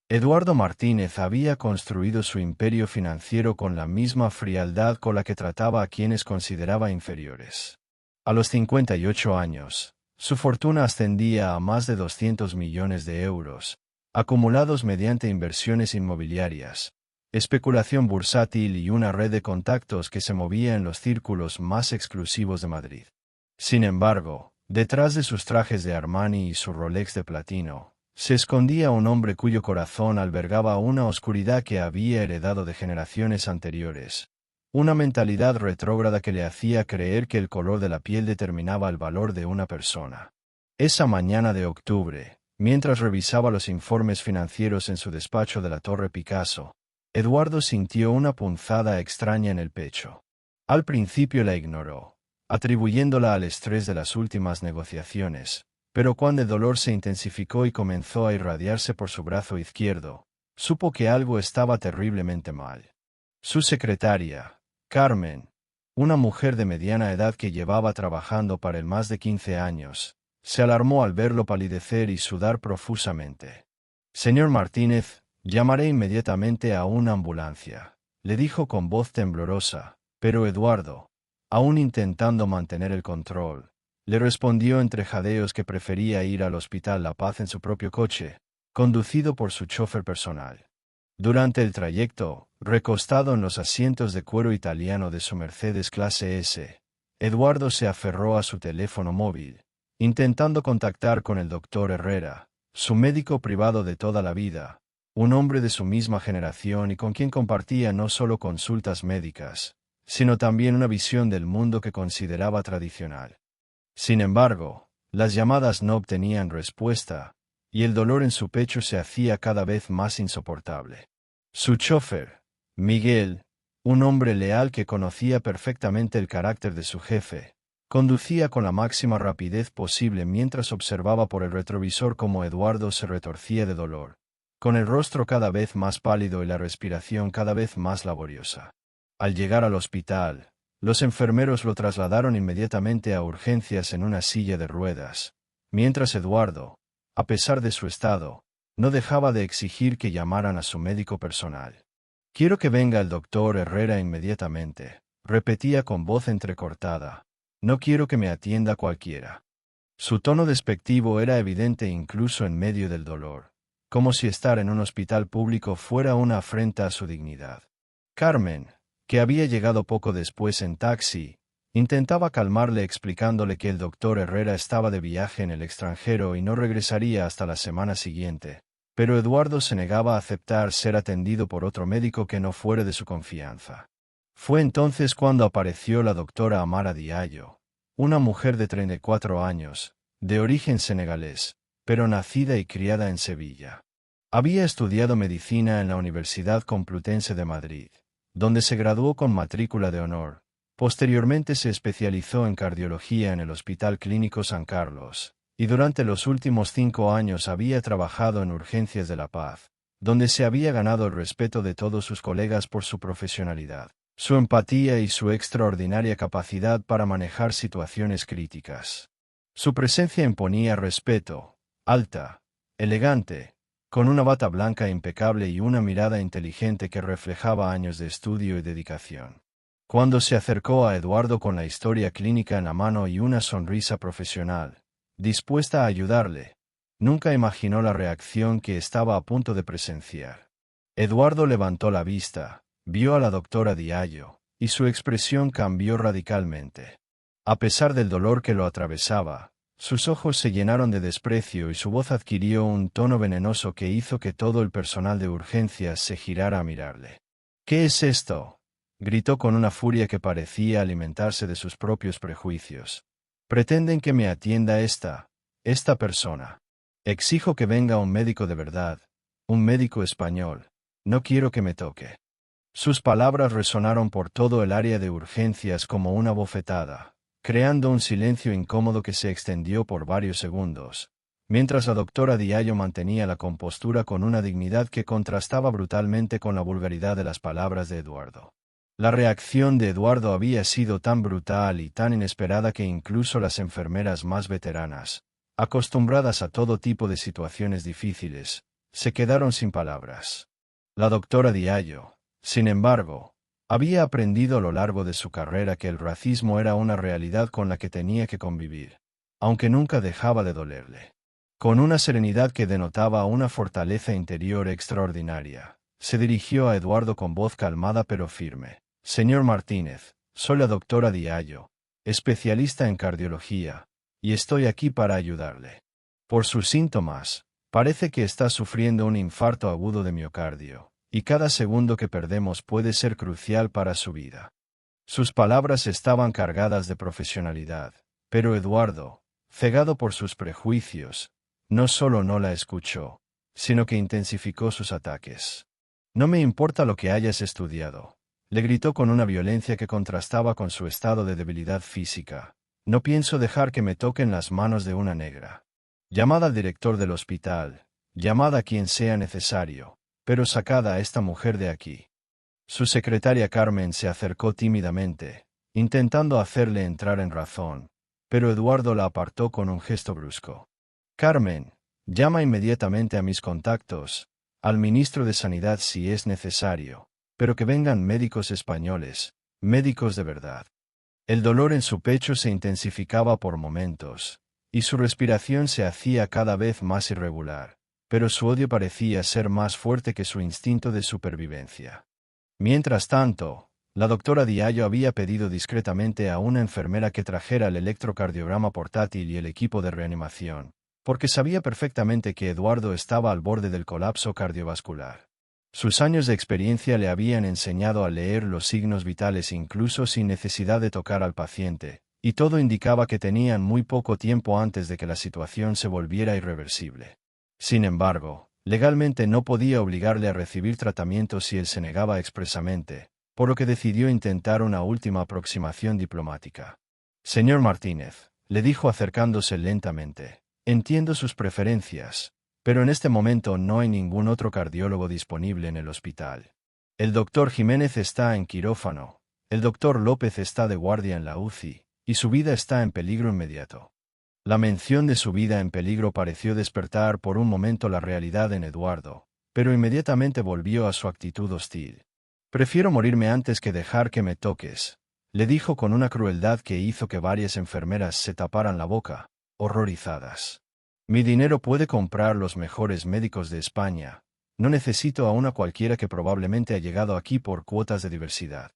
Eduardo Martínez había construido su imperio financiero con la misma frialdad con la que trataba a quienes consideraba inferiores. A los 58 años, su fortuna ascendía a más de 200 millones de euros, acumulados mediante inversiones inmobiliarias, especulación bursátil y una red de contactos que se movía en los círculos más exclusivos de Madrid. Sin embargo, detrás de sus trajes de Armani y su Rolex de platino, se escondía un hombre cuyo corazón albergaba una oscuridad que había heredado de generaciones anteriores, una mentalidad retrógrada que le hacía creer que el color de la piel determinaba el valor de una persona. Esa mañana de octubre, mientras revisaba los informes financieros en su despacho de la Torre Picasso, Eduardo sintió una punzada extraña en el pecho. Al principio la ignoró, atribuyéndola al estrés de las últimas negociaciones, pero cuando el dolor se intensificó y comenzó a irradiarse por su brazo izquierdo, supo que algo estaba terriblemente mal. Su secretaria, Carmen, una mujer de mediana edad que llevaba trabajando para él más de 15 años, se alarmó al verlo palidecer y sudar profusamente. «Señor Martínez, llamaré inmediatamente a una ambulancia», le dijo con voz temblorosa, pero Eduardo, aún intentando mantener el control, le respondió entre jadeos que prefería ir al Hospital La Paz en su propio coche, conducido por su chofer personal. Durante el trayecto, recostado en los asientos de cuero italiano de su Mercedes clase S, Eduardo se aferró a su teléfono móvil, intentando contactar con el doctor Herrera, su médico privado de toda la vida, un hombre de su misma generación y con quien compartía no solo consultas médicas, sino también una visión del mundo que consideraba tradicional. Sin embargo, las llamadas no obtenían respuesta, y el dolor en su pecho se hacía cada vez más insoportable. Su chofer, Miguel, un hombre leal que conocía perfectamente el carácter de su jefe, conducía con la máxima rapidez posible mientras observaba por el retrovisor cómo Eduardo se retorcía de dolor, con el rostro cada vez más pálido y la respiración cada vez más laboriosa. Al llegar al hospital, los enfermeros lo trasladaron inmediatamente a urgencias en una silla de ruedas, mientras Eduardo, a pesar de su estado, no dejaba de exigir que llamaran a su médico personal. «Quiero que venga el doctor Herrera inmediatamente», repetía con voz entrecortada. «No quiero que me atienda cualquiera». Su tono despectivo era evidente incluso en medio del dolor, como si estar en un hospital público fuera una afrenta a su dignidad. Carmen, que había llegado poco después en taxi, intentaba calmarle explicándole que el doctor Herrera estaba de viaje en el extranjero y no regresaría hasta la semana siguiente, pero Eduardo se negaba a aceptar ser atendido por otro médico que no fuera de su confianza. Fue entonces cuando apareció la doctora Amara Diallo, una mujer de 34 años, de origen senegalés, pero nacida y criada en Sevilla. Había estudiado medicina en la Universidad Complutense de Madrid, donde se graduó con matrícula de honor. Posteriormente se especializó en cardiología en el Hospital Clínico San Carlos, y durante los últimos 5 años había trabajado en Urgencias de La Paz, donde se había ganado el respeto de todos sus colegas por su profesionalidad, su empatía y su extraordinaria capacidad para manejar situaciones críticas. Su presencia imponía respeto, alta, elegante, con una bata blanca impecable y una mirada inteligente que reflejaba años de estudio y dedicación. Cuando se acercó a Eduardo con la historia clínica en la mano y una sonrisa profesional, dispuesta a ayudarle, nunca imaginó la reacción que estaba a punto de presenciar. Eduardo levantó la vista, vio a la doctora Diallo, y su expresión cambió radicalmente. A pesar del dolor que lo atravesaba, sus ojos se llenaron de desprecio y su voz adquirió un tono venenoso que hizo que todo el personal de urgencias se girara a mirarle. «¿Qué es esto?», gritó con una furia que parecía alimentarse de sus propios prejuicios. «Pretenden que me atienda esta persona. Exijo que venga un médico de verdad, un médico español. No quiero que me toque». Sus palabras resonaron por todo el área de urgencias como una bofetada, creando un silencio incómodo que se extendió por varios segundos, mientras la doctora Diallo mantenía la compostura con una dignidad que contrastaba brutalmente con la vulgaridad de las palabras de Eduardo. La reacción de Eduardo había sido tan brutal y tan inesperada que incluso las enfermeras más veteranas, acostumbradas a todo tipo de situaciones difíciles, se quedaron sin palabras. La doctora Diallo, sin embargo, había aprendido a lo largo de su carrera que el racismo era una realidad con la que tenía que convivir, aunque nunca dejaba de dolerle. Con una serenidad que denotaba una fortaleza interior extraordinaria, se dirigió a Eduardo con voz calmada pero firme. Señor Martínez, soy la doctora Diallo, especialista en cardiología, y estoy aquí para ayudarle. Por sus síntomas, parece que está sufriendo un infarto agudo de miocardio, y cada segundo que perdemos puede ser crucial para su vida. Sus palabras estaban cargadas de profesionalidad, pero Eduardo, cegado por sus prejuicios, no solo no la escuchó, sino que intensificó sus ataques. No me importa lo que hayas estudiado, le gritó con una violencia que contrastaba con su estado de debilidad física. No pienso dejar que me toquen las manos de una negra. Llamad al director del hospital, llamad a quien sea necesario, pero sacad a esta mujer de aquí. Su secretaria Carmen se acercó tímidamente, intentando hacerle entrar en razón, pero Eduardo la apartó con un gesto brusco. Carmen, llama inmediatamente a mis contactos, al ministro de Sanidad si es necesario, pero que vengan médicos españoles, médicos de verdad. El dolor en su pecho se intensificaba por momentos, y su respiración se hacía cada vez más irregular, pero su odio parecía ser más fuerte que su instinto de supervivencia. Mientras tanto, la doctora Diallo había pedido discretamente a una enfermera que trajera el electrocardiograma portátil y el equipo de reanimación, porque sabía perfectamente que Eduardo estaba al borde del colapso cardiovascular. Sus años de experiencia le habían enseñado a leer los signos vitales incluso sin necesidad de tocar al paciente, y todo indicaba que tenían muy poco tiempo antes de que la situación se volviera irreversible. Sin embargo, legalmente no podía obligarle a recibir tratamiento si él se negaba expresamente, por lo que decidió intentar una última aproximación diplomática. Señor Martínez, le dijo acercándose lentamente, entiendo sus preferencias, pero en este momento no hay ningún otro cardiólogo disponible en el hospital. El doctor Jiménez está en quirófano, el doctor López está de guardia en la UCI, y su vida está en peligro inmediato. La mención de su vida en peligro pareció despertar por un momento la realidad en Eduardo, pero inmediatamente volvió a su actitud hostil. Prefiero morirme antes que dejar que me toques, le dijo con una crueldad que hizo que varias enfermeras se taparan la boca, horrorizadas. Mi dinero puede comprar los mejores médicos de España, no necesito a una cualquiera que probablemente ha llegado aquí por cuotas de diversidad.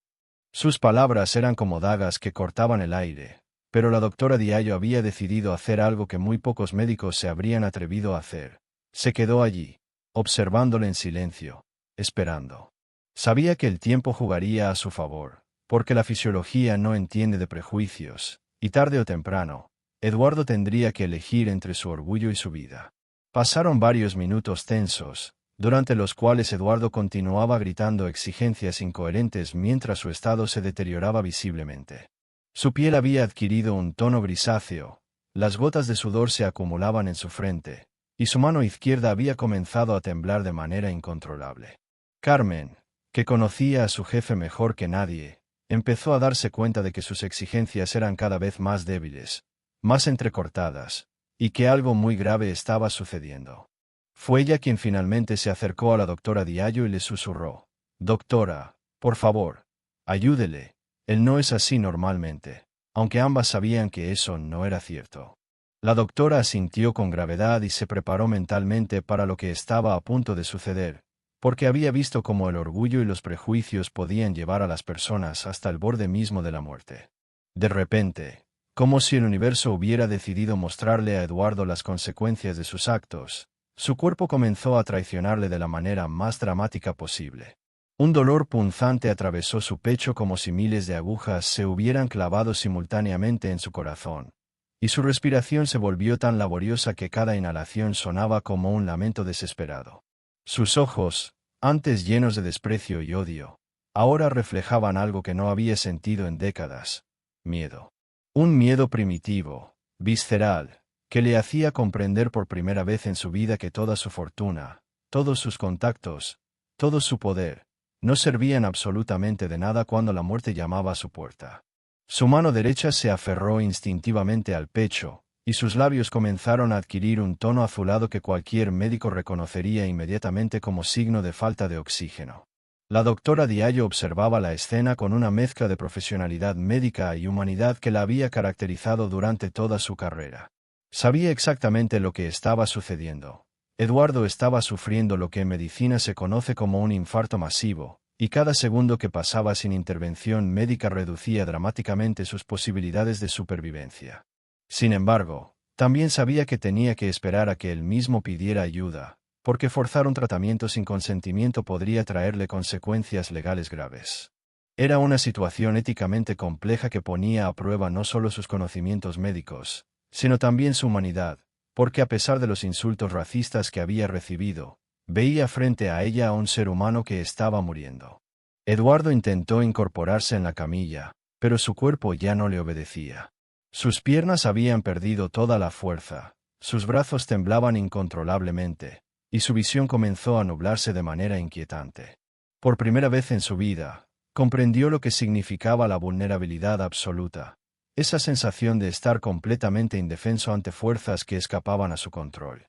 Sus palabras eran como dagas que cortaban el aire, pero la doctora Diallo había decidido hacer algo que muy pocos médicos se habrían atrevido a hacer. Se quedó allí, observándole en silencio, esperando. Sabía que el tiempo jugaría a su favor, porque la fisiología no entiende de prejuicios, y tarde o temprano, Eduardo tendría que elegir entre su orgullo y su vida. Pasaron varios minutos tensos, durante los cuales Eduardo continuaba gritando exigencias incoherentes mientras su estado se deterioraba visiblemente. Su piel había adquirido un tono grisáceo, las gotas de sudor se acumulaban en su frente, y su mano izquierda había comenzado a temblar de manera incontrolable. Carmen, que conocía a su jefe mejor que nadie, empezó a darse cuenta de que sus exigencias eran cada vez más débiles, más entrecortadas, y que algo muy grave estaba sucediendo. Fue ella quien finalmente se acercó a la doctora Diallo y le susurró: «Doctora, por favor, ayúdele, él no es así normalmente», aunque ambas sabían que eso no era cierto. La doctora asintió con gravedad y se preparó mentalmente para lo que estaba a punto de suceder, porque había visto cómo el orgullo y los prejuicios podían llevar a las personas hasta el borde mismo de la muerte. De repente, como si el universo hubiera decidido mostrarle a Eduardo las consecuencias de sus actos, su cuerpo comenzó a traicionarle de la manera más dramática posible. Un dolor punzante atravesó su pecho como si miles de agujas se hubieran clavado simultáneamente en su corazón, y su respiración se volvió tan laboriosa que cada inhalación sonaba como un lamento desesperado. Sus ojos, antes llenos de desprecio y odio, ahora reflejaban algo que no había sentido en décadas: miedo. Un miedo primitivo, visceral, que le hacía comprender por primera vez en su vida que toda su fortuna, todos sus contactos, todo su poder, no servían absolutamente de nada cuando la muerte llamaba a su puerta. Su mano derecha se aferró instintivamente al pecho, y sus labios comenzaron a adquirir un tono azulado que cualquier médico reconocería inmediatamente como signo de falta de oxígeno. La doctora Diallo observaba la escena con una mezcla de profesionalidad médica y humanidad que la había caracterizado durante toda su carrera. Sabía exactamente lo que estaba sucediendo. Eduardo estaba sufriendo lo que en medicina se conoce como un infarto masivo, y cada segundo que pasaba sin intervención médica reducía dramáticamente sus posibilidades de supervivencia. Sin embargo, también sabía que tenía que esperar a que él mismo pidiera ayuda, porque forzar un tratamiento sin consentimiento podría traerle consecuencias legales graves. Era una situación éticamente compleja que ponía a prueba no solo sus conocimientos médicos, sino también su humanidad, porque a pesar de los insultos racistas que había recibido, veía frente a ella a un ser humano que estaba muriendo. Eduardo intentó incorporarse en la camilla, pero su cuerpo ya no le obedecía. Sus piernas habían perdido toda la fuerza, sus brazos temblaban incontrolablemente, y su visión comenzó a nublarse de manera inquietante. Por primera vez en su vida, comprendió lo que significaba la vulnerabilidad absoluta, esa sensación de estar completamente indefenso ante fuerzas que escapaban a su control.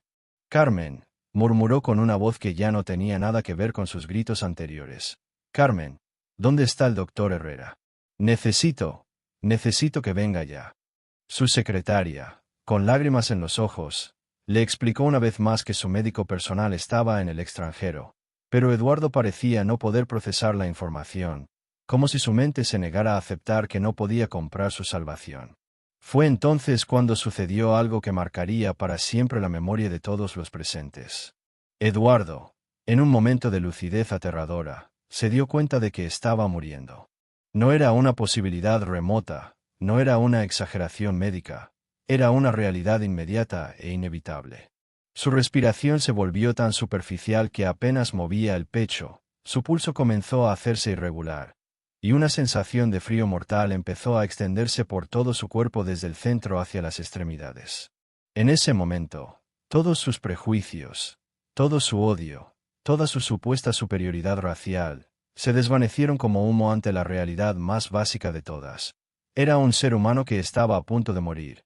«Carmen», murmuró con una voz que ya no tenía nada que ver con sus gritos anteriores. «Carmen, ¿dónde está el doctor Herrera? Necesito que venga ya». Su secretaria, con lágrimas en los ojos, le explicó una vez más que su médico personal estaba en el extranjero, pero Eduardo parecía no poder procesar la información, como si su mente se negara a aceptar que no podía comprar su salvación. Fue entonces cuando sucedió algo que marcaría para siempre la memoria de todos los presentes. Eduardo, en un momento de lucidez aterradora, se dio cuenta de que estaba muriendo. No era una posibilidad remota, no era una exageración médica, era una realidad inmediata e inevitable. Su respiración se volvió tan superficial que apenas movía el pecho, su pulso comenzó a hacerse irregular, y una sensación de frío mortal empezó a extenderse por todo su cuerpo desde el centro hacia las extremidades. En ese momento, todos sus prejuicios, todo su odio, toda su supuesta superioridad racial, se desvanecieron como humo ante la realidad más básica de todas. Era un ser humano que estaba a punto de morir,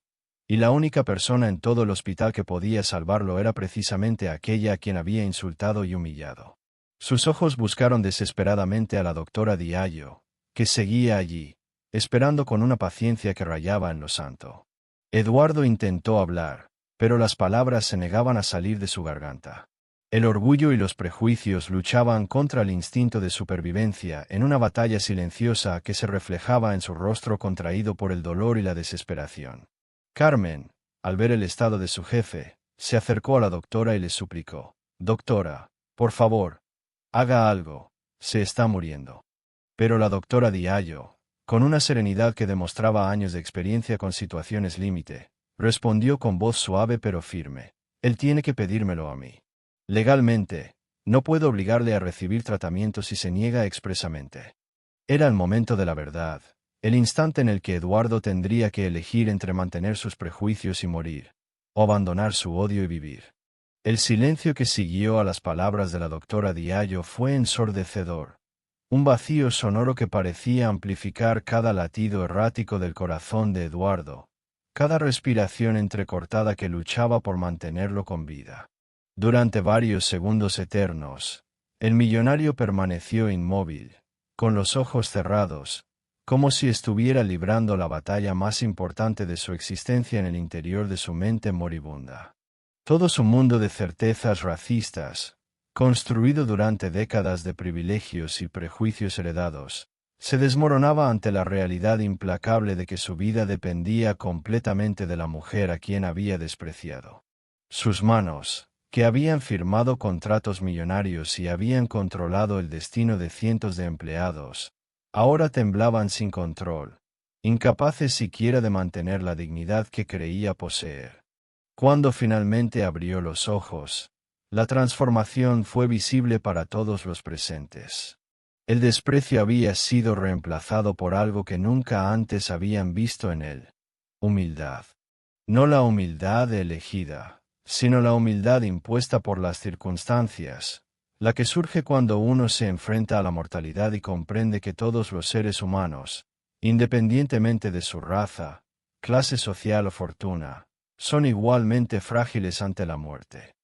y la única persona en todo el hospital que podía salvarlo era precisamente aquella a quien había insultado y humillado. Sus ojos buscaron desesperadamente a la doctora Diallo, que seguía allí, esperando con una paciencia que rayaba en lo santo. Eduardo intentó hablar, pero las palabras se negaban a salir de su garganta. El orgullo y los prejuicios luchaban contra el instinto de supervivencia en una batalla silenciosa que se reflejaba en su rostro contraído por el dolor y la desesperación. Carmen, al ver el estado de su jefe, se acercó a la doctora y le suplicó: «Doctora, por favor, haga algo, se está muriendo». Pero la doctora Diallo, con una serenidad que demostraba años de experiencia con situaciones límite, respondió con voz suave pero firme: «Él tiene que pedírmelo a mí. Legalmente, no puedo obligarle a recibir tratamiento si se niega expresamente». Era el momento de la verdad, el instante en el que Eduardo tendría que elegir entre mantener sus prejuicios y morir, o abandonar su odio y vivir. El silencio que siguió a las palabras de la doctora Diallo fue ensordecedor, un vacío sonoro que parecía amplificar cada latido errático del corazón de Eduardo, cada respiración entrecortada que luchaba por mantenerlo con vida. Durante varios segundos eternos, el millonario permaneció inmóvil, con los ojos cerrados, como si estuviera librando la batalla más importante de su existencia en el interior de su mente moribunda. Todo su mundo de certezas racistas, construido durante décadas de privilegios y prejuicios heredados, se desmoronaba ante la realidad implacable de que su vida dependía completamente de la mujer a quien había despreciado. Sus manos, que habían firmado contratos millonarios y habían controlado el destino de cientos de empleados, ahora temblaban sin control, incapaces siquiera de mantener la dignidad que creía poseer. Cuando finalmente abrió los ojos, la transformación fue visible para todos los presentes. El desprecio había sido reemplazado por algo que nunca antes habían visto en él: humildad. No la humildad elegida, sino la humildad impuesta por las circunstancias, la que surge cuando uno se enfrenta a la mortalidad y comprende que todos los seres humanos, independientemente de su raza, clase social o fortuna, son igualmente frágiles ante la muerte.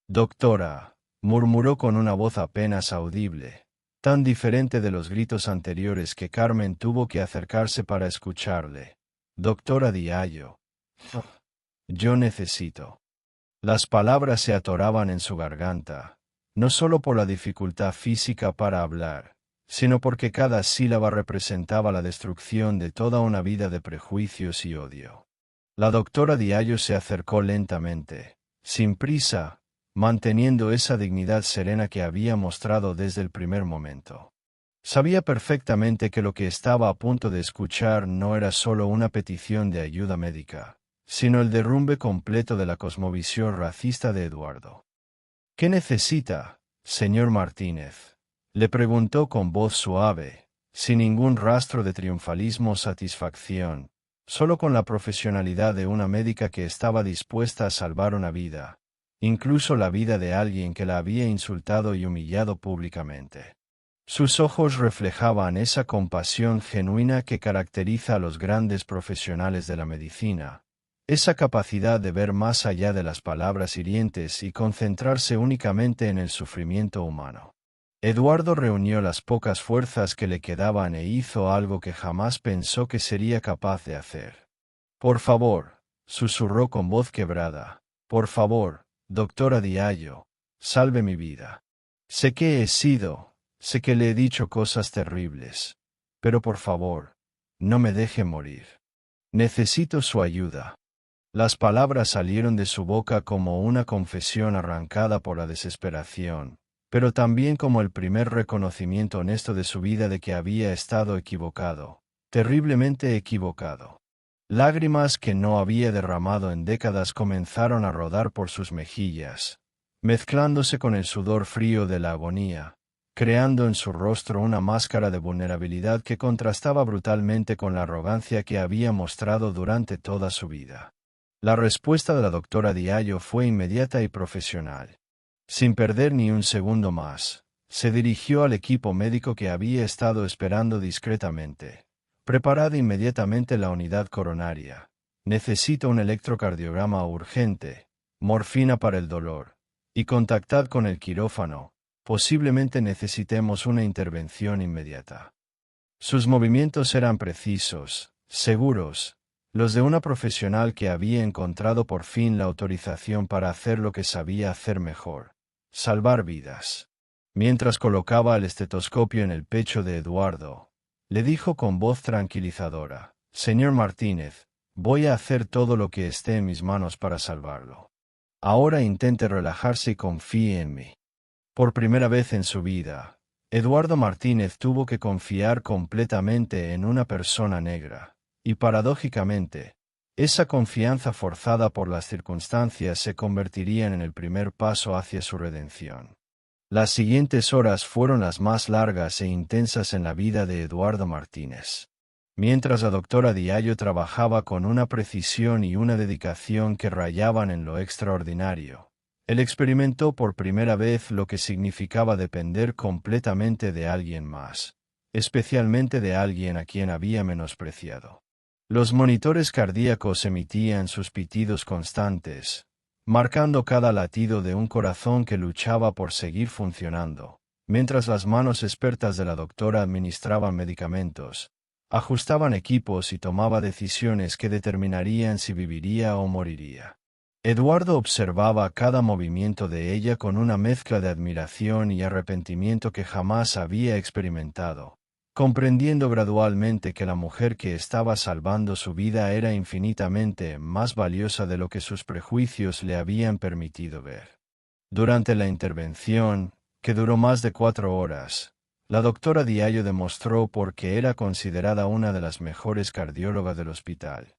Doctora, murmuró con una voz apenas audible, tan diferente de los gritos anteriores que Carmen tuvo que acercarse para escucharle. Doctora Diallo. Yo necesito. Las palabras se atoraban en su garganta, no solo por la dificultad física para hablar, sino porque cada sílaba representaba la destrucción de toda una vida de prejuicios y odio. La doctora Diallo se acercó lentamente, sin prisa, manteniendo esa dignidad serena que había mostrado desde el primer momento. Sabía perfectamente que lo que estaba a punto de escuchar no era solo una petición de ayuda médica, sino el derrumbe completo de la cosmovisión racista de Eduardo. ¿Qué necesita, señor Martínez?, le preguntó con voz suave, sin ningún rastro de triunfalismo o satisfacción, solo con la profesionalidad de una médica que estaba dispuesta a salvar una vida, incluso la vida de alguien que la había insultado y humillado públicamente. Sus ojos reflejaban esa compasión genuina que caracteriza a los grandes profesionales de la medicina, esa capacidad de ver más allá de las palabras hirientes y concentrarse únicamente en el sufrimiento humano. Eduardo reunió las pocas fuerzas que le quedaban e hizo algo que jamás pensó que sería capaz de hacer. Por favor, susurró con voz quebrada, por favor, doctora Diallo, salve mi vida. Sé que sé que le he dicho cosas terribles, pero por favor, no me deje morir. Necesito su ayuda. Las palabras salieron de su boca como una confesión arrancada por la desesperación, pero también como el primer reconocimiento honesto de su vida de que había estado equivocado, terriblemente equivocado. Lágrimas que no había derramado en décadas comenzaron a rodar por sus mejillas, mezclándose con el sudor frío de la agonía, creando en su rostro una máscara de vulnerabilidad que contrastaba brutalmente con la arrogancia que había mostrado durante toda su vida. La respuesta de la doctora Diallo fue inmediata y profesional. Sin perder ni un segundo más, se dirigió al equipo médico que había estado esperando discretamente. Preparad inmediatamente la unidad coronaria. Necesito un electrocardiograma urgente, morfina para el dolor, y contactad con el quirófano. Posiblemente necesitemos una intervención inmediata. Sus movimientos eran precisos, seguros, los de una profesional que había encontrado por fin la autorización para hacer lo que sabía hacer mejor: salvar vidas. Mientras colocaba el estetoscopio en el pecho de Eduardo, le dijo con voz tranquilizadora: Señor Martínez, voy a hacer todo lo que esté en mis manos para salvarlo. Ahora intente relajarse y confíe en mí. Por primera vez en su vida, Eduardo Martínez tuvo que confiar completamente en una persona negra, y paradójicamente, esa confianza forzada por las circunstancias se convertiría en el primer paso hacia su redención. Las siguientes horas fueron las más largas e intensas en la vida de Eduardo Martínez. Mientras la doctora Diallo trabajaba con una precisión y una dedicación que rayaban en lo extraordinario, él experimentó por primera vez lo que significaba depender completamente de alguien más, especialmente de alguien a quien había menospreciado. Los monitores cardíacos emitían sus pitidos constantes, marcando cada latido de un corazón que luchaba por seguir funcionando, mientras las manos expertas de la doctora administraban medicamentos, ajustaban equipos y tomaba decisiones que determinarían si viviría o moriría. Eduardo observaba cada movimiento de ella con una mezcla de admiración y arrepentimiento que jamás había experimentado, comprendiendo gradualmente que la mujer que estaba salvando su vida era infinitamente más valiosa de lo que sus prejuicios le habían permitido ver. Durante la intervención, que duró más de 4 horas, la doctora Diallo demostró por qué era considerada una de las mejores cardiólogas del hospital.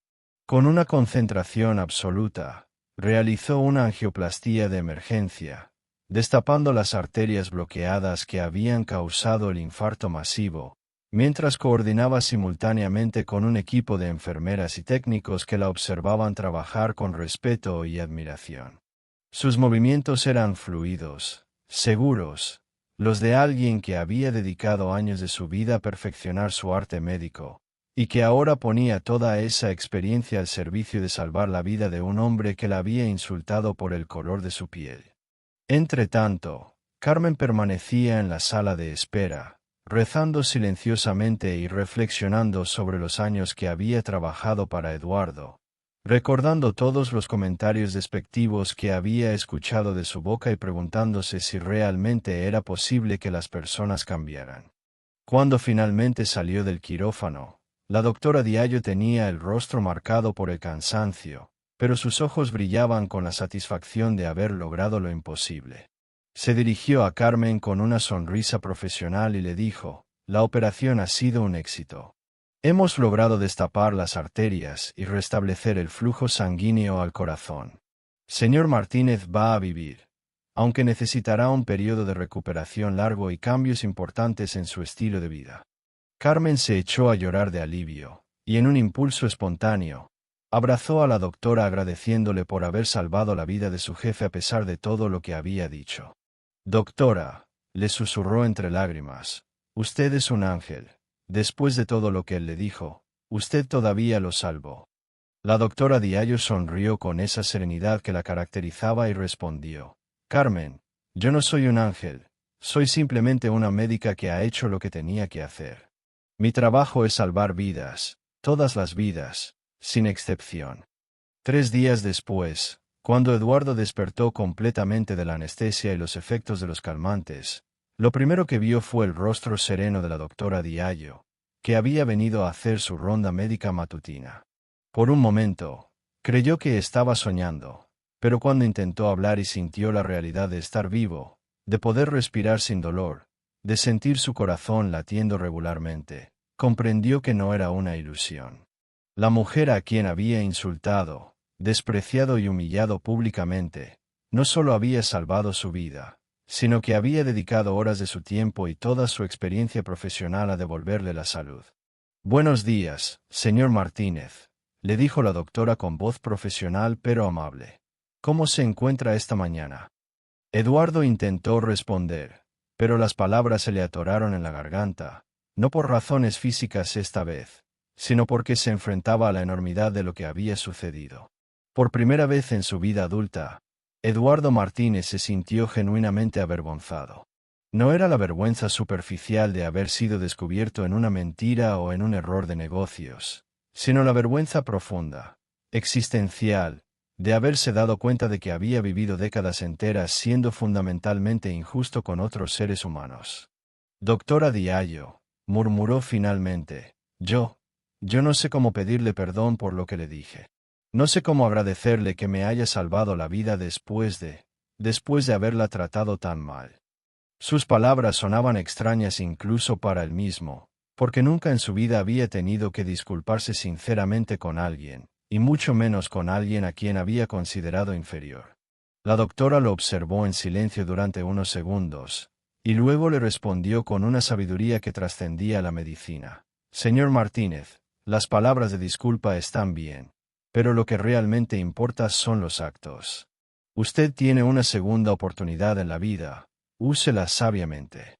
Con una concentración absoluta, realizó una angioplastía de emergencia, destapando las arterias bloqueadas que habían causado el infarto masivo, mientras coordinaba simultáneamente con un equipo de enfermeras y técnicos que la observaban trabajar con respeto y admiración. Sus movimientos eran fluidos, seguros, los de alguien que había dedicado años de su vida a perfeccionar su arte médico, y que ahora ponía toda esa experiencia al servicio de salvar la vida de un hombre que la había insultado por el color de su piel. Entretanto, Carmen permanecía en la sala de espera, rezando silenciosamente y reflexionando sobre los años que había trabajado para Eduardo, recordando todos los comentarios despectivos que había escuchado de su boca y preguntándose si realmente era posible que las personas cambiaran. Cuando finalmente salió del quirófano, la doctora Diallo tenía el rostro marcado por el cansancio, pero sus ojos brillaban con la satisfacción de haber logrado lo imposible. Se dirigió a Carmen con una sonrisa profesional y le dijo: «La operación ha sido un éxito. Hemos logrado destapar las arterias y restablecer el flujo sanguíneo al corazón. Señor Martínez va a vivir, aunque necesitará un periodo de recuperación largo y cambios importantes en su estilo de vida». Carmen se echó a llorar de alivio, y en un impulso espontáneo, abrazó a la doctora agradeciéndole por haber salvado la vida de su jefe a pesar de todo lo que había dicho. «Doctora», le susurró entre lágrimas, «usted es un ángel. Después de todo lo que él le dijo, usted todavía lo salvó». La doctora Diallo sonrió con esa serenidad que la caracterizaba y respondió: «Carmen, yo no soy un ángel, soy simplemente una médica que ha hecho lo que tenía que hacer. Mi trabajo es salvar vidas, todas las vidas, sin excepción». 3 días después, cuando Eduardo despertó completamente de la anestesia y los efectos de los calmantes, lo primero que vio fue el rostro sereno de la doctora Diallo, que había venido a hacer su ronda médica matutina. Por un momento, creyó que estaba soñando, pero cuando intentó hablar y sintió la realidad de estar vivo, de poder respirar sin dolor, de sentir su corazón latiendo regularmente, comprendió que no era una ilusión. La mujer a quien había insultado, despreciado y humillado públicamente, no solo había salvado su vida, sino que había dedicado horas de su tiempo y toda su experiencia profesional a devolverle la salud. «Buenos días, señor Martínez», le dijo la doctora con voz profesional pero amable. «¿Cómo se encuentra esta mañana?». Eduardo intentó responder, pero las palabras se le atoraron en la garganta, no por razones físicas esta vez, sino porque se enfrentaba a la enormidad de lo que había sucedido. Por primera vez en su vida adulta, Eduardo Martínez se sintió genuinamente avergonzado. No era la vergüenza superficial de haber sido descubierto en una mentira o en un error de negocios, sino la vergüenza profunda, existencial, de haberse dado cuenta de que había vivido décadas enteras siendo fundamentalmente injusto con otros seres humanos. «Doctora Diallo», murmuró finalmente, yo no sé cómo pedirle perdón por lo que le dije. No sé cómo agradecerle que me haya salvado la vida después de haberla tratado tan mal». Sus palabras sonaban extrañas incluso para él mismo, porque nunca en su vida había tenido que disculparse sinceramente con alguien, y mucho menos con alguien a quien había considerado inferior. La doctora lo observó en silencio durante unos segundos, y luego le respondió con una sabiduría que trascendía la medicina. «Señor Martínez, las palabras de disculpa están bien, pero lo que realmente importa son los actos. Usted tiene una segunda oportunidad en la vida, úsela sabiamente».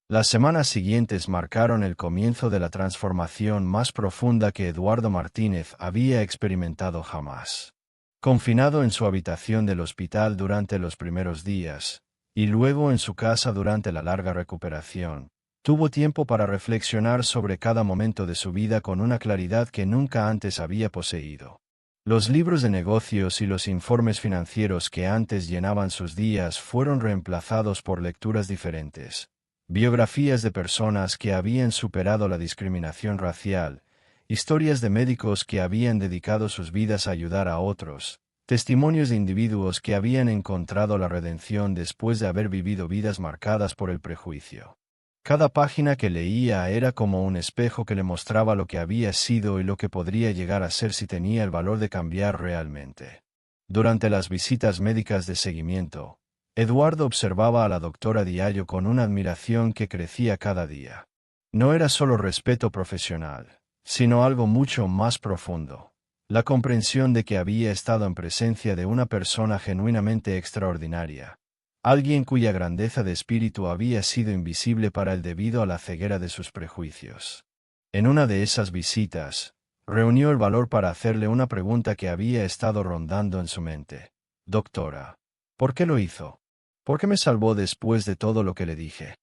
Las semanas siguientes marcaron el comienzo de la transformación más profunda que Eduardo Martínez había experimentado jamás. Confinado en su habitación del hospital durante los primeros días, y luego en su casa durante la larga recuperación, tuvo tiempo para reflexionar sobre cada momento de su vida con una claridad que nunca antes había poseído. Los libros de negocios y los informes financieros que antes llenaban sus días fueron reemplazados por lecturas diferentes. Biografías de personas que habían superado la discriminación racial, historias de médicos que habían dedicado sus vidas a ayudar a otros, testimonios de individuos que habían encontrado la redención después de haber vivido vidas marcadas por el prejuicio. Cada página que leía era como un espejo que le mostraba lo que había sido y lo que podría llegar a ser si tenía el valor de cambiar realmente. Durante las visitas médicas de seguimiento, Eduardo observaba a la doctora Diallo con una admiración que crecía cada día. No era solo respeto profesional, sino algo mucho más profundo: la comprensión de que había estado en presencia de una persona genuinamente extraordinaria, alguien cuya grandeza de espíritu había sido invisible para él debido a la ceguera de sus prejuicios. En una de esas visitas, reunió el valor para hacerle una pregunta que había estado rondando en su mente. Doctora, ¿por qué lo hizo? ¿Por qué me salvó después de todo lo que le dije?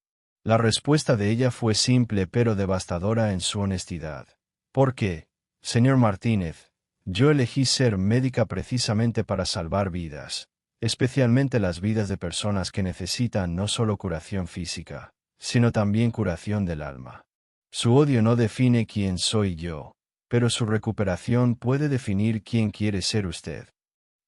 La respuesta de ella fue simple pero devastadora en su honestidad. ¿Por qué, señor Martínez? Yo elegí ser médica precisamente para salvar vidas, especialmente las vidas de personas que necesitan no solo curación física, sino también curación del alma. Su odio no define quién soy yo, pero su recuperación puede definir quién quiere ser usted.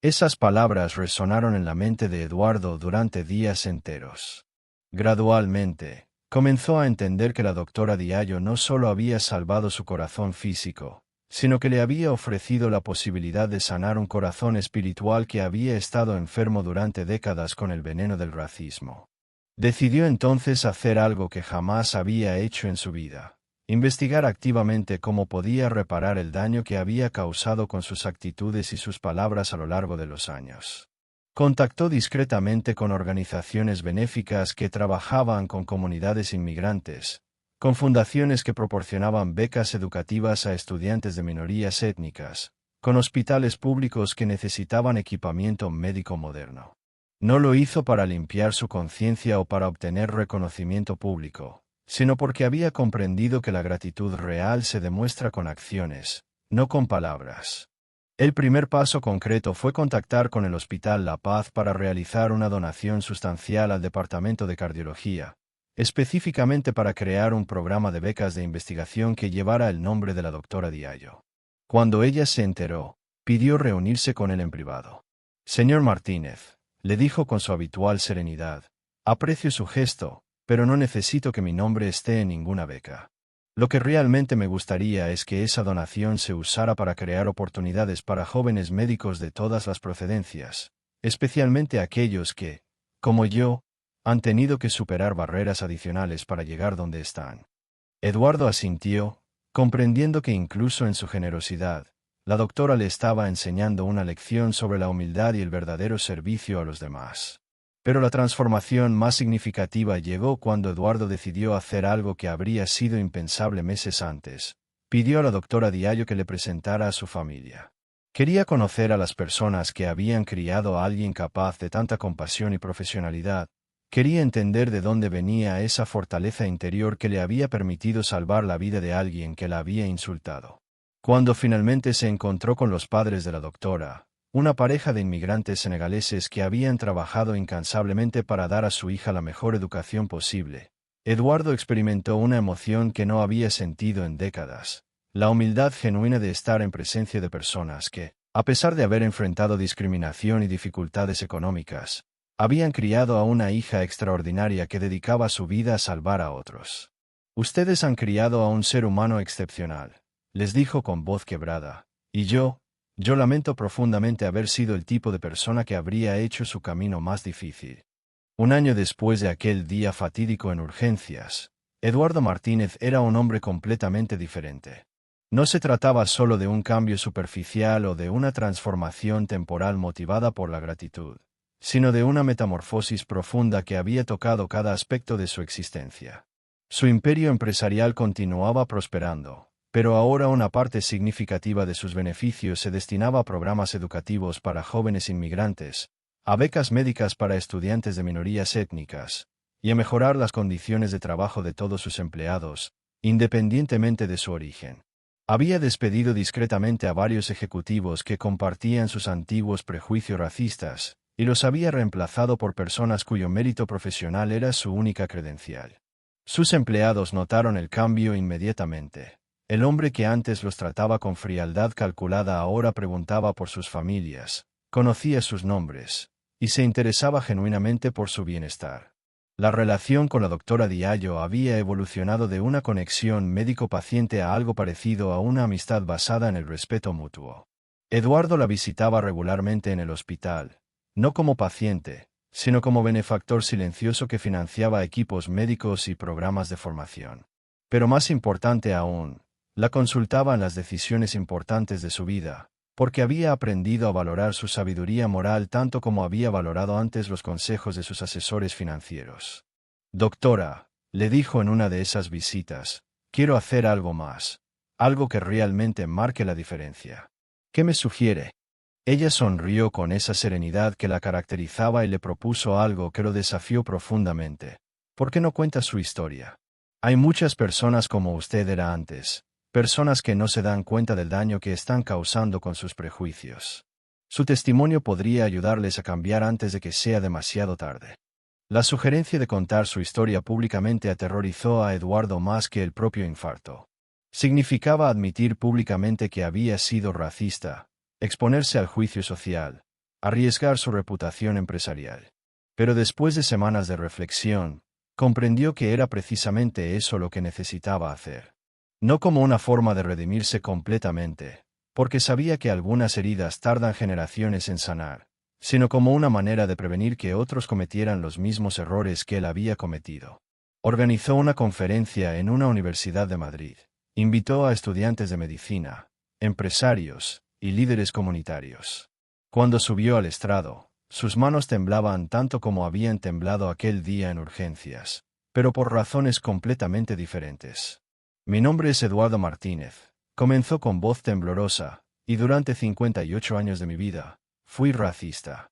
Esas palabras resonaron en la mente de Eduardo durante días enteros. Gradualmente, comenzó a entender que la doctora Diallo no solo había salvado su corazón físico, sino que le había ofrecido la posibilidad de sanar un corazón espiritual que había estado enfermo durante décadas con el veneno del racismo. Decidió entonces hacer algo que jamás había hecho en su vida: investigar activamente cómo podía reparar el daño que había causado con sus actitudes y sus palabras a lo largo de los años. Contactó discretamente con organizaciones benéficas que trabajaban con comunidades inmigrantes, con fundaciones que proporcionaban becas educativas a estudiantes de minorías étnicas, con hospitales públicos que necesitaban equipamiento médico moderno. No lo hizo para limpiar su conciencia o para obtener reconocimiento público, sino porque había comprendido que la gratitud real se demuestra con acciones, no con palabras. El primer paso concreto fue contactar con el Hospital La Paz para realizar una donación sustancial al Departamento de Cardiología, específicamente para crear un programa de becas de investigación que llevara el nombre de la doctora Diallo. Cuando ella se enteró, pidió reunirse con él en privado. Señor Martínez, le dijo con su habitual serenidad, aprecio su gesto, pero no necesito que mi nombre esté en ninguna beca. Lo que realmente me gustaría es que esa donación se usara para crear oportunidades para jóvenes médicos de todas las procedencias, especialmente aquellos que, como yo, han tenido que superar barreras adicionales para llegar donde están. Eduardo asintió, comprendiendo que incluso en su generosidad, la doctora le estaba enseñando una lección sobre la humildad y el verdadero servicio a los demás. Pero la transformación más significativa llegó cuando Eduardo decidió hacer algo que habría sido impensable meses antes. Pidió a la doctora Diallo que le presentara a su familia. Quería conocer a las personas que habían criado a alguien capaz de tanta compasión y profesionalidad. Quería entender de dónde venía esa fortaleza interior que le había permitido salvar la vida de alguien que la había insultado. Cuando finalmente se encontró con los padres de la doctora, una pareja de inmigrantes senegaleses que habían trabajado incansablemente para dar a su hija la mejor educación posible, Eduardo experimentó una emoción que no había sentido en décadas: la humildad genuina de estar en presencia de personas que, a pesar de haber enfrentado discriminación y dificultades económicas, habían criado a una hija extraordinaria que dedicaba su vida a salvar a otros. Ustedes han criado a un ser humano excepcional, les dijo con voz quebrada, y yo lamento profundamente haber sido el tipo de persona que habría hecho su camino más difícil. Un año después de aquel día fatídico en urgencias, Eduardo Martínez era un hombre completamente diferente. No se trataba solo de un cambio superficial o de una transformación temporal motivada por la gratitud, sino de una metamorfosis profunda que había tocado cada aspecto de su existencia. Su imperio empresarial continuaba prosperando, pero ahora una parte significativa de sus beneficios se destinaba a programas educativos para jóvenes inmigrantes, a becas médicas para estudiantes de minorías étnicas, y a mejorar las condiciones de trabajo de todos sus empleados, independientemente de su origen. Había despedido discretamente a varios ejecutivos que compartían sus antiguos prejuicios racistas, y los había reemplazado por personas cuyo mérito profesional era su única credencial. Sus empleados notaron el cambio inmediatamente. El hombre que antes los trataba con frialdad calculada ahora preguntaba por sus familias, conocía sus nombres, y se interesaba genuinamente por su bienestar. La relación con la doctora Diallo había evolucionado de una conexión médico-paciente a algo parecido a una amistad basada en el respeto mutuo. Eduardo la visitaba regularmente en el hospital, no como paciente, sino como benefactor silencioso que financiaba equipos médicos y programas de formación. Pero más importante aún, la consultaba en las decisiones importantes de su vida, porque había aprendido a valorar su sabiduría moral tanto como había valorado antes los consejos de sus asesores financieros. Doctora, le dijo en una de esas visitas, Quiero hacer algo más. Algo que realmente marque la diferencia. ¿Qué me sugiere? Ella sonrió con esa serenidad que la caracterizaba y le propuso algo que lo desafió profundamente. ¿Por qué no cuenta su historia? Hay muchas personas como usted era antes, personas que no se dan cuenta del daño que están causando con sus prejuicios. Su testimonio podría ayudarles a cambiar antes de que sea demasiado tarde. La sugerencia de contar su historia públicamente aterrorizó a Eduardo más que el propio infarto. Significaba admitir públicamente que había sido racista, exponerse al juicio social, arriesgar su reputación empresarial. Pero después de semanas de reflexión, comprendió que era precisamente eso lo que necesitaba hacer. No como una forma de redimirse completamente, porque sabía que algunas heridas tardan generaciones en sanar, sino como una manera de prevenir que otros cometieran los mismos errores que él había cometido. Organizó una conferencia en una universidad de Madrid. Invitó a estudiantes de medicina, empresarios y líderes comunitarios. Cuando subió al estrado, sus manos temblaban tanto como habían temblado aquel día en urgencias, pero por razones completamente diferentes. Mi nombre es Eduardo Martínez, comenzó con voz temblorosa, y durante 58 años de mi vida, fui racista.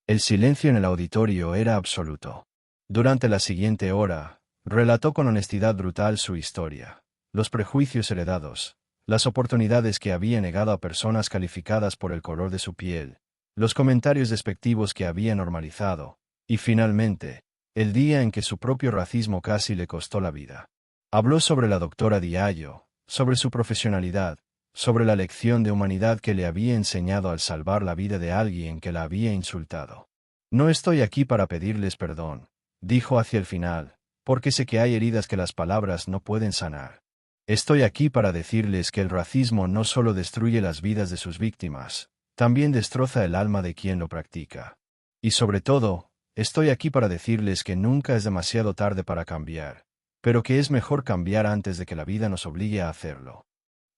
El silencio en el auditorio era absoluto. Durante la siguiente hora, relató con honestidad brutal su historia, los prejuicios heredados, las oportunidades que había negado a personas calificadas por el color de su piel, los comentarios despectivos que había normalizado, y finalmente, el día en que su propio racismo casi le costó la vida. Habló sobre la doctora Diallo, sobre su profesionalidad, sobre la lección de humanidad que le había enseñado al salvar la vida de alguien que la había insultado. No estoy aquí para pedirles perdón, dijo hacia el final, porque sé que hay heridas que las palabras no pueden sanar. Estoy aquí para decirles que el racismo no solo destruye las vidas de sus víctimas, también destroza el alma de quien lo practica. Y sobre todo, estoy aquí para decirles que nunca es demasiado tarde para cambiar, pero que es mejor cambiar antes de que la vida nos obligue a hacerlo.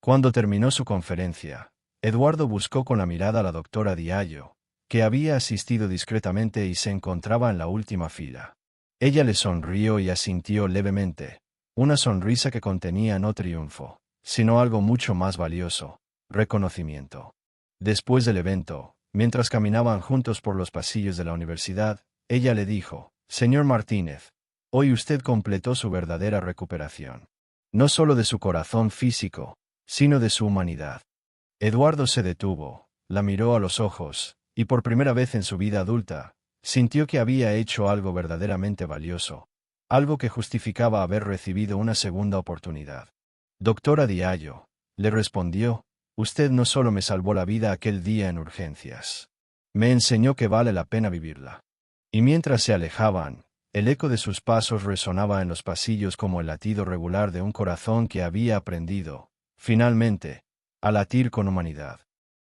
Cuando terminó su conferencia, Eduardo buscó con la mirada a la doctora Diallo, que había asistido discretamente y se encontraba en la última fila. Ella le sonrió y asintió levemente, una sonrisa que contenía no triunfo, sino algo mucho más valioso, reconocimiento. Después del evento, mientras caminaban juntos por los pasillos de la universidad, ella le dijo, «Señor Martínez, hoy usted completó su verdadera recuperación. No solo de su corazón físico, sino de su humanidad». Eduardo se detuvo, la miró a los ojos, y por primera vez en su vida adulta, sintió que había hecho algo verdaderamente valioso, algo que justificaba haber recibido una segunda oportunidad. «Doctora Diallo», le respondió, «usted no solo me salvó la vida aquel día en urgencias. Me enseñó que vale la pena vivirla». Y mientras se alejaban, el eco de sus pasos resonaba en los pasillos como el latido regular de un corazón que había aprendido, finalmente, a latir con humanidad.